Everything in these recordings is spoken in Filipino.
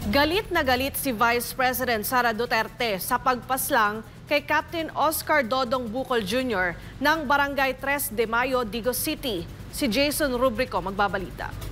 Galit na galit si Vice President Sara Duterte sa pagpaslang kay Captain Oscar Dodong Bucol Jr. ng Barangay 3 de Mayo, Digos City. Si Jason Rubrico magbabalita.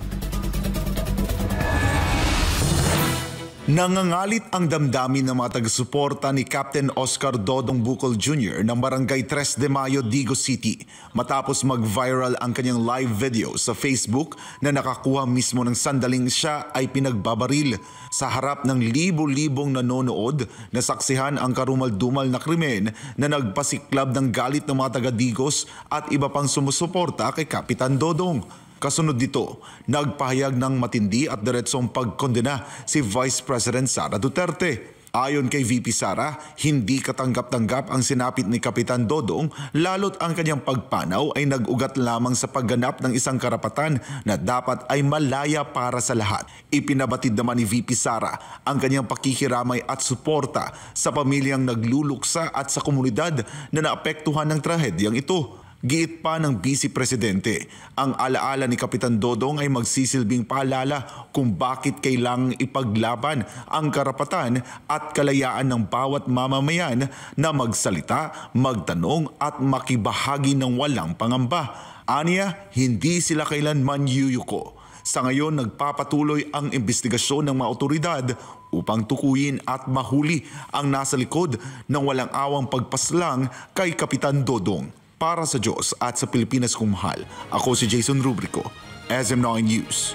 Nangangalit ang damdamin ng mga taga-suporta ni Captain Oscar Dodong Bucol Jr. ng Barangay 3 de Mayo, Digos City matapos mag-viral ang kanyang live video sa Facebook na nakakuha mismo ng sandaling siya ay pinagbabaril. Sa harap ng libo-libong nanonood, nasaksihan ang karumal-dumal na krimen na nagpasiklab ng galit ng mga taga-Digos at iba pang sumusuporta kay Kapitan Dodong. Kasunod dito, nagpahayag ng matindi at diretsong pagkondena si Vice President Sara Duterte. Ayon kay VP Sara, hindi katanggap-tanggap ang sinapit ni Kapitan Dodong lalo't ang kanyang pagpanaw ay nag-ugat lamang sa pagganap ng isang karapatan na dapat ay malaya para sa lahat. Ipinabatid naman ni VP Sara ang kanyang pakikiramay at suporta sa pamilyang nagluluksa at sa komunidad na naapektuhan ng trahedyang ito. Giit pa ng Vice Presidente, ang alaala ni Kapitan Dodong ay magsisilbing paalala kung bakit kailangang ipaglaban ang karapatan at kalayaan ng bawat mamamayan na magsalita, magtanong at makibahagi ng walang pangamba. Aniya, hindi sila kailanman yuyuko. Sa ngayon, nagpapatuloy ang investigasyon ng mga otoridad upang tukuyin at mahuli ang nasa likod ng walang awang pagpaslang kay Kapitan Dodong. Para sa Diyos at sa Pilipinas kong mahal, ako si Jason Rubrico, SM9 News.